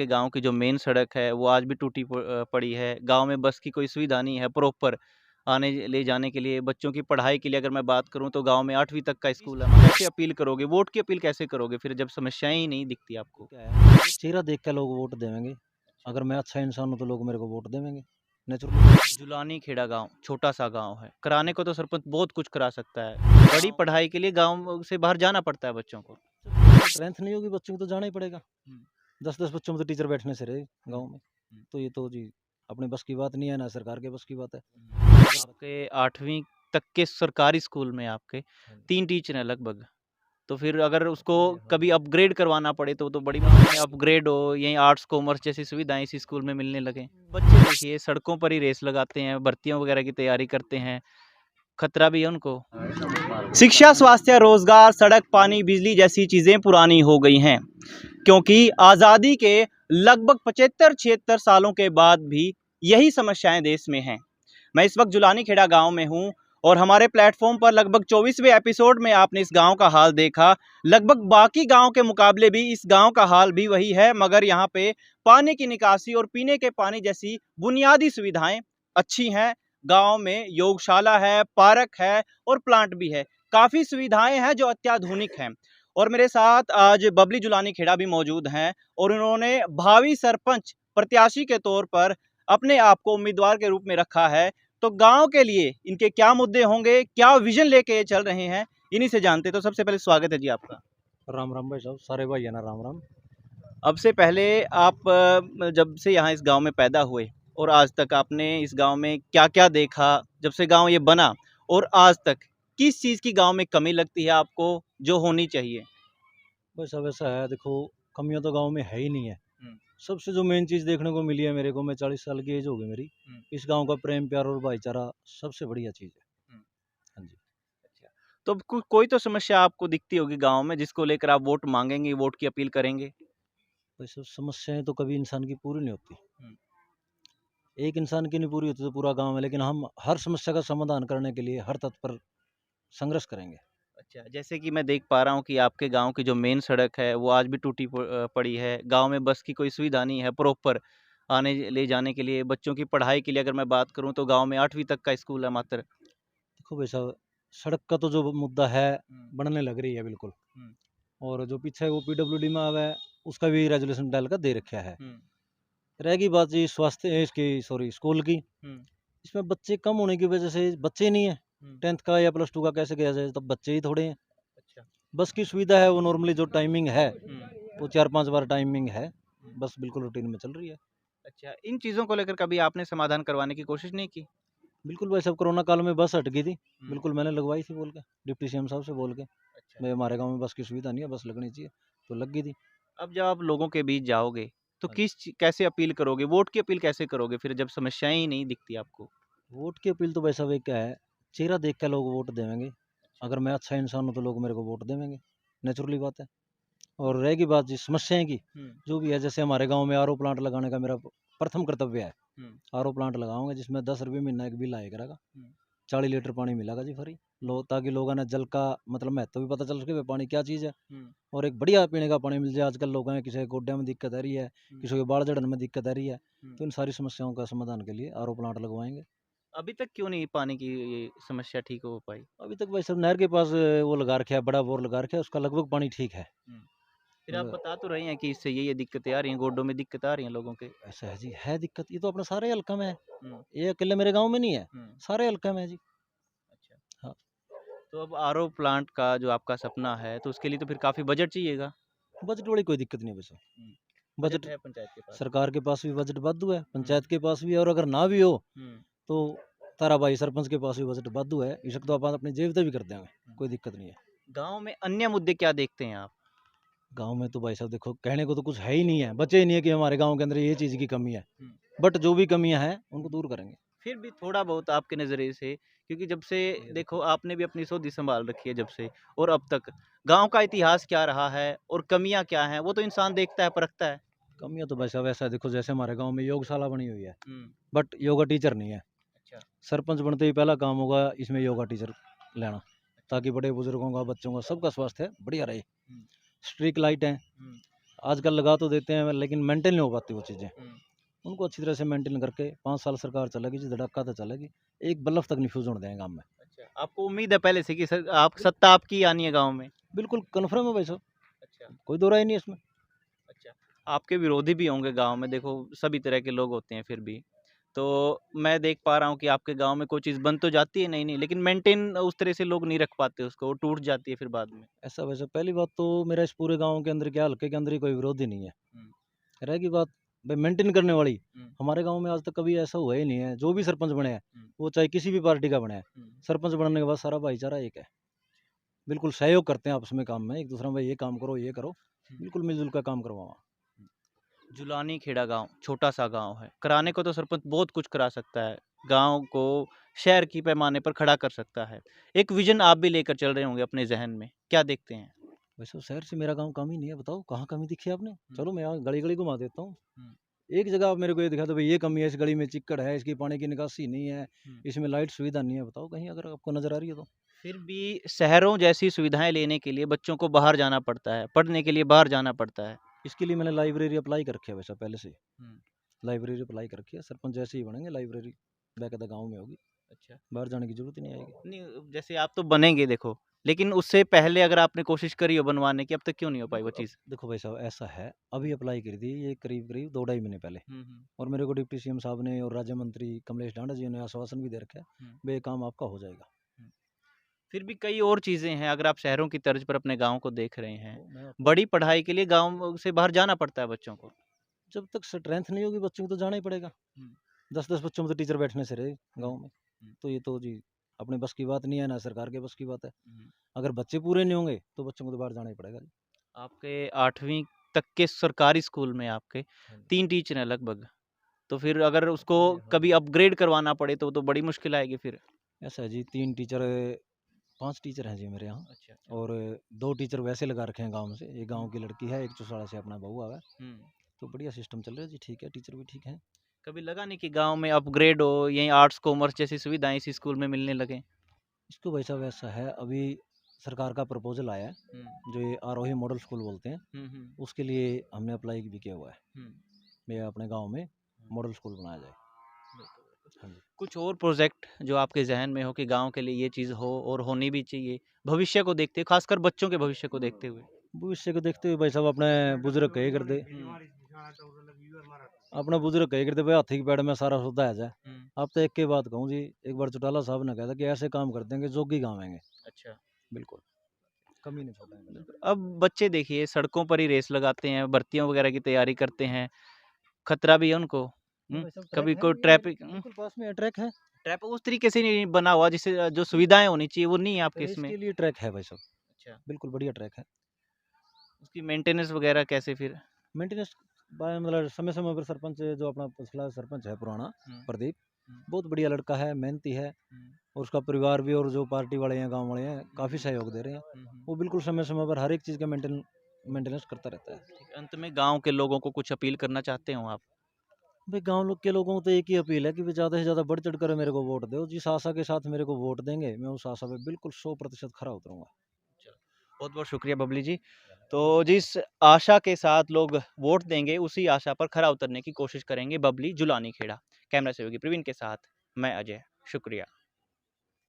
आपके गाँव की जो मेन सड़क है वो आज भी टूटी पड़ी है। गाँव में बस की कोई सुविधा नहीं है प्रॉपर आने ले जाने के लिए। बच्चों की पढ़ाई के लिए अगर मैं बात करूँ तो गाँव में 8वीं तक का स्कूल है। कैसे अपील करोगे? वोट की अपील कैसे करोगे फिर जब समस्याएँ ही नहीं दिखती आपको? क्या है, चेहरा देख के लोग वोट देंगे। अगर मैं अच्छा इंसान हूँ तो लोग मेरे को वोट देंगे नेचुरली। जुलानी खेड़ा गाँव, छोटा-सा गाँव है। कराने को तो सरपंच बहुत कुछ करा सकता है। बड़ी पढ़ाई के लिए गाँव से बाहर जाना पड़ता है बच्चों को। स्ट्रेंथ नहीं होगी बच्चों को तो जाना ही पड़ेगा। हुँ। 10-10 बच्चों में तो टीचर बैठने से रहे गाँव में। हुँ। तो ये तो जी अपने बस की बात नहीं है, ना सरकार के बस की बात है। आपके 8वीं तक के सरकारी स्कूल में आपके 3 टीचर हैं लगभग। तो फिर अगर उसको कभी अपग्रेड करवाना पड़े तो बड़ी बात है। अपग्रेड हो, यहीं आर्ट्स, कॉमर्स जैसी सुविधाएँ इसी स्कूल में मिलने लगें। बच्चे देखिए सड़कों पर ही रेस लगाते हैं, भर्तियों वगैरह की तैयारी करते हैं, खतरा भी है उनको। शिक्षा, स्वास्थ्य, रोजगार, सड़क, पानी, बिजली जैसी चीज़ें पुरानी हो गई हैं, क्योंकि आज़ादी के लगभग 75-76 सालों के बाद भी यही समस्याएं देश में हैं। मैं इस वक्त जुलानी खेड़ा गांव में हूं और हमारे प्लेटफॉर्म पर लगभग 24वें एपिसोड में आपने इस गांव का हाल देखा। लगभग बाकी गांव के मुकाबले भी इस गांव का हाल भी वही है, मगर यहाँ पे पानी की निकासी और पीने के पानी जैसी बुनियादी सुविधाएं अच्छी हैं। गांव में योगशाला है, पार्क है और प्लांट भी है। काफ़ी सुविधाएं हैं जो अत्याधुनिक हैं। और मेरे साथ आज बबली जुलानी खेड़ा भी मौजूद हैं और उन्होंने भावी सरपंच प्रत्याशी के तौर पर अपने आप को उम्मीदवार के रूप में रखा है। तो गांव के लिए इनके क्या मुद्दे होंगे, क्या विजन लेके ये चल रहे हैं, इन्हीं से जानते। तो सबसे पहले स्वागत है जी आपका। राम राम भाई साहब, सारे भाई है ना, राम राम। अब से पहले आप जब से यहाँ इस गांव में पैदा हुए और आज तक आपने इस गांव में क्या-क्या देखा, जब से गांव ये बना और आज तक किस चीज़ की गांव में कमी लगती है आपको जो होनी चाहिए? भाई साहब ऐसा है, देखो कमियां तो गांव में है ही नहीं है। हुँ। सबसे जो मेन चीज़ देखने को मिली है मेरे को, मैं 40 साल की एज हो गई मेरी, हुँ। इस गांव का प्रेम प्यार और भाईचारा सबसे बढ़िया चीज़ है। हुँ। हाँ जी। अच्छा। तो अब कोई तो समस्या आपको दिखती होगी गाँव में जिसको लेकर आप वोट माँगेंगे, वोट की अपील करेंगे? भाई साहब समस्याएं तो कभी इंसान की पूरी नहीं होती। हुँ। एक इंसान की नहीं पूरी होती तो पूरा गांव है, लेकिन हम हर समस्या का समाधान करने के लिए हर तत्पर संघर्ष करेंगे। अच्छा, जैसे कि मैं देख पा रहा हूँ कि आपके गाँव की जो मेन सड़क है, वो आज भी टूटी पड़ी है। गाँव में बस की कोई सुविधा नहीं है प्रॉपर आने ले जाने के लिए। बच्चों की पढ़ाई के लिए अगर मैं बात करूँ तो गाँव में 8वीं तक का स्कूल है मात्र। देखो भाई साहब, सड़क का तो जो मुद्दा है हुँ। बनने लग रही है बिल्कुल। हुँ। और जो पीछे वो पीडब्ल्यूडी में आवा है, उसका भी रेजोल्यूशन डाल कर दे रखा है। हुँ। रहेगी बात जी स्वास्थ्य इसकी, सॉरी स्कूल की, हुँ। इसमें बच्चे कम होने की वजह से बच्चे ही नहीं है। हुँ। 10th का या +2 का कैसे गया जाए, तब बच्चे ही थोड़े हैं। अच्छा। बस की सुविधा है, वो नॉर्मली जो टाइमिंग है हुँ। वो 4-5 बार टाइमिंग है। हुँ। बस बिल्कुल रूटीन में चल रही है। अच्छा, इन चीज़ों को लेकर कभी आपने समाधान करवाने की कोशिश नहीं की? बिल्कुल भाई साहब, कोरोना काल में बस हट गई थी। हुँ। बिल्कुल मैंने लगवाई थी बोल के, डिप्टी सीएम साहब से बोल के, अच्छा। भाई हमारे गाँव में बस की सुविधा नहीं है, बस लगनी चाहिए, तो लग गई थी। अब जब आप लोगों के बीच जाओगे, तो हाँ जी। कैसे अपील करोगे? वोट की अपील कैसे करोगे फिर जब समस्याएँ ही नहीं दिखती आपको? वोट की अपील तो भाई साहब एक क्या है, चेहरा देख के लोग वोट देंगे। अच्छा। अगर मैं अच्छा इंसान हूँ तो लोग मेरे को वोट देंगे, नेचुरली बात है। और रहेगी बात जी समस्याएँ की, हुँ। जो भी है, जैसे हमारे गाँव में आरओ प्लांट लगाने का मेरा प्रथम कर्तव्य है। हुँ। आरओ प्लांट लगाऊँगा जिसमें 10 रुपये महीना एक बिल आया करेगा। हुँ। 40 लीटर पानी मिलेगा जी फ्री। ताकि लोगों ने जल का मतलब महत्व भी पता चल सके, भाई पानी क्या चीज़ है। हुँ। और एक बढ़िया पीने का पानी मिल जाए। आजकल लोगों हैं, किसी के गोड्डे में दिक्कत आ रही है, हुँ। किसी के बाढ़ चढ़ने में दिक्कत आ रही है। हुँ। तो इन सारी समस्याओं का समाधान के लिए आरओ प्लांट लगवाएँगे। अभी तक क्यों नहीं पानी की ये समस्या ठीक हो पाई? अभी तक भाई साहब नहर के पास वो लगा रखा है, बड़ा बोर लगा रखा है, उसका लगभग पानी ठीक है। हुँ। फिर आप मतलब बता तो रहे हैं कि इससे ये दिक्कतें आ रही हैं, गोड्डों में दिक्कत आ रही हैं लोगों के। ऐसा है जी, है दिक्कत। ये तो अपने सारे हल्का में है, हुँ। ये अकेले मेरे गाँव में नहीं है, हुँ। सारे हल्का में है जी। अच्छा। हाँ, तो अब आरओ प्लांट का जो आपका सपना है, तो उसके लिए तो फिर काफ़ी बजट चाहिएगा? बजट वाली कोई दिक्कत नहीं है वैसे। हुँ। बजट बजट है पंचायत के पास? सरकार के पास भी बजट वाद्धू है, हुँ। पंचायत के पास भी है, और अगर ना भी हो हुँ। तो तारा भाई सरपंच के पास भी बजट वाद्धू है। इसे तो अपन अपनी जेब से भी कर देंगे, हुँ। कोई दिक्कत नहीं है। गाँव में अन्य मुद्दे क्या देखते हैं आप? गाँव में तो भाई साहब देखो, कहने को तो कुछ है ही नहीं है, बचे ही नहीं है कि हमारे गाँव के अंदर ये चीज़ की कमी है। हुँ। बट जो भी कमियाँ हैं उनको हुँ। दूर करेंगे। फिर भी थोड़ा बहुत आपके नज़रिए से, क्योंकि जब से देखो आपने भी अपनी सोधी संभाल रखी है जब से और अब तक, गाँव का इतिहास क्या रहा है और कमियाँ क्या हैं, वो तो इंसान देखता है, परखता है। कमियाँ तो भाई साहब ऐसा है, देखो जैसे हमारे गाँव में योगशाला बनी हुई है, हुँ। बट योगा टीचर नहीं है। अच्छा। सरपंच बनते ही पहला काम होगा इसमें योगा टीचर लेना, अच्छा। ताकि बड़े बुजुर्गों का, बच्चों का, सबका स्वास्थ्य बढ़िया रहे। हुँ। स्ट्रीट लाइट है, हुँ। आजकल लगा तो देते हैं लेकिन मेंटेन नहीं हो पाती वो चीज़ें। उनको अच्छी तरह से मेंटेन करके 5 साल सरकार चलेगी जी, धड़क्का तो चलेगी। एक बल्ब तक नहीं फ्यूज़ होने देंगे गाँव में। अच्छा, आपको उम्मीद है पहले से कि आप सत्ता आपकी आनी है गाँव में? बिल्कुल कन्फर्म है भाई साहब, अच्छा, कोई दो राय नहीं है इसमें। अच्छा। आपके विरोधी भी होंगे गाँव में, देखो सभी तरह के लोग होते हैं फिर भी। तो मैं देख पा रहा हूँ कि आपके गाँव में कोई चीज़ बन तो जाती है नई-नई, लेकिन मेंटेन उस तरह से लोग नहीं रख पाते उसको, वो टूट जाती है फिर बाद में। ऐसा वैसा पहली बात तो मेरा इस पूरे गाँव के अंदर क्या हल्के के अंदर ही कोई विरोधी नहीं है। हुँ, रहेगी बात भाई मेंटेन करने वाली, हुँ, हमारे गाँव में आज तक कभी ऐसा हुआ ही नहीं है। जो भी सरपंच बने हैं, हुँ, वो चाहे किसी भी पार्टी का बने है, हुँ, सरपंच बनने के बाद सारा भाईचारा एक है। बिल्कुल सहयोग करते हैं आपस में काम में, एक-दूसरे में भाई ये काम करो, ये करो। हुँ। बिल्कुल मिल-जुल कर काम करवाओ। जुलानी खेड़ा गाँव, छोटा-सा गाँव है। कराने को तो सरपंच बहुत कुछ करा सकता है। गाँव को शहर की पैमाने पर खड़ा कर सकता है। एक विज़न आप भी लेकर चल रहे होंगे अपने ज़हन में, क्या देखते हैं? वैसे तो शहर से मेरा गाँव कम ही नहीं है, बताओ कहाँ कमी दिखी है आपने? हुँ, चलो मैं यहाँ गली-गली घुमा देता हूँ। हुँ, एक जगह आप मेरे को ये दिखा दो भई ये कमी है, इस गली में चिक्कड़ है, इसकी पानी की निकासी नहीं है, हुँ। इसमें लाइट सुविधा नहीं है, बताओ कहीं अगर आपको नज़र आ रही है तो? फिर भी शहरों जैसी सुविधाएँ लेने के लिए बच्चों को बाहर जाना पड़ता है, पढ़ने के लिए बाहर जाना पड़ता है। इसके लिए मैंने लाइब्रेरी अप्लाई कर रखी है वैसे पहले से ही। हुँ, लाइब्रेरी अप्लाई कर रखी है, सरपंच जैसे ही बनेंगे लाइब्रेरी बाकायदा गाँव में होगी, अच्छा। बाहर जाने की ज़रूरत ही नहीं आएगी। नहीं, जैसे आप तो बनेंगे देखो, लेकिन उससे पहले अगर आपने कोशिश करी हो बनवाने की, अब तक क्यों नहीं हो पाई वो देखो अब चीज़? देखो भाई साहब ऐसा है, अभी अप्लाई करी थी ये करीब-करीब 2 ढाई महीने पहले हुँ, हुँ, और मेरे को डिप्टी सीएम साहब ने और राज्य मंत्री कमलेश ढांडा जी ने आश्वासन भी दे रखा है, हुँ, भई ये काम आपका हो जाएगा। हुँ। फिर भी कई और चीज़ें हैं, अगर आप शहरों की तर्ज पर अपने गाँव को देख रहे हैं। तो मैं आपको बड़ी पढ़ाई के लिए गाँव से बाहर जाना पड़ता है बच्चों को। जब तक स्ट्रेंथ नहीं होगी बच्चों को तो जाना ही पड़ेगा। हुँ, 10-10 बच्चों में तो टीचर बैठने से रहे हुँ, गाँव में। हुँ, तो ये तो जी अपने बस की बात नहीं है, ना सरकार के बस की बात है। हुँ। अगर बच्चे पूरे नहीं होंगे, तो बच्चों को तो बाहर जाना ही पड़ेगा जी। आपके 8वीं तक के सरकारी स्कूल में आपके हाँ जी। 3 टीचर हैं लगभग, तो फिर अगर उसको जी, हाँ कभी जी। अपग्रेड करवाना पड़े तो बड़ी मुश्किल आएगी फिर। ऐसा है जी 3 टीचर 5 टीचर हैं जी मेरे यहाँ अच्छा, अच्छा। और 2 टीचर वैसे लगा रखे हैं गाँव से। एक गाँव हुँ, की लड़की है, एक चौसाड़ा से अपना बहू आवा है। हुँ। तो बढ़िया सिस्टम चल रहा है जी, ठीक है, टीचर भी ठीक हैं। कभी लगा नहीं कि गाँव में अपग्रेड हो, यहीं आर्ट्स, कॉमर्स जैसी सुविधाएँ इसी स्कूल में मिलने लगें? इसको भाई साहब ऐसा है, अभी सरकार का प्रपोज़ल आया है, हुँ, जो ये आरोही मॉडल स्कूल बोलते हैं, हुँ, हुँ, उसके लिए हमने अप्लाई भी किया हुआ है। हुँ, मैं अपने गाँव में हुँ। मॉडल स्कूल बनाया जाए। बिल्कुल, बिल्कुल। हाँ जी। कुछ और प्रोजेक्ट जो आपके ज़हन में हो कि गाँव के लिए ये चीज़ हो और होनी भी चाहिए, भविष्य को देखते हुए, खासकर बच्चों के भविष्य को देखते हुए? भविष्य को देखते हुए भाई साहब अपने बुजुर्ग कहे करते हुँ, अपना बुजुर्ग कहे करते भाई हाथी के पेड़ में सारा सौदा है जाए। हुँ, अब तो एक ही बात कहूँ जी, एक बार चौटाला साहब ने कहा था कि ऐसे काम कर देंगे जोगी गाँव आएँगे। अच्छा। बिल्कुल, कमी नहीं छोड़ेंगे बस। अब बच्चे देखिए सड़कों पर ही रेस लगाते हैं, भर्तियों वगैरह की तैयारी करते हैं, खतरा भी है उनको। नहीं भाई साहब कभी ट्रैक है कोई ये ट्रैफिक बिल्कुल पास में है ट्रैक है। ट्रैप उस तरीके से नहीं बना हुआ जिससे जो सुविधाएँ होनी चाहिए वो नहीं है आपके रेस इसमें। के लिए ट्रैक है भाई साहब, अच्छा, बिल्कुल बढ़िया ट्रैक है। उसकी मेंटेनेंस वगैरह कैसे फिर? मेंटेनेंस बाय मतलब समय-समय पर सरपंच जो अपना पिछला सरपंच है पुराना, हुँ, प्रदीप, हुँ, बहुत बढ़िया लड़का है, मेहनती है हुँ, और उसका परिवार भी और जो पार्टी वाले हैं, गाँव वाले हैं, हुँ, काफ़ी सहयोग दे रहे हैं। हुँ, हुँ। वो बिल्कुल समय-समय पर हर एक चीज़ का मेंटेनेंस करता रहता है। ठीक, अंत में गाँव के लोगों को कुछ अपील करना चाहते हो आप? भाई गाँव लोग के लोगों को तो एक ही अपील है कि वे ज़्यादा से ज़्यादा बढ़-चढ़ कर मेरे को वोट दो। जिस आशा के साथ मेरे को वोट देंगे, मैं उस आशा पे बिल्कुल 100% खरा उतरूँगा। चलो, बहुत-बहुत शुक्रिया बबली जी। तो जिस आशा के साथ लोग वोट देंगे, उसी आशा पर खरा उतरने की कोशिश करेंगे बबली जुलानी खेड़ा। कैमरा सहयोगी प्रवीण के साथ मैं अजय, शुक्रिया।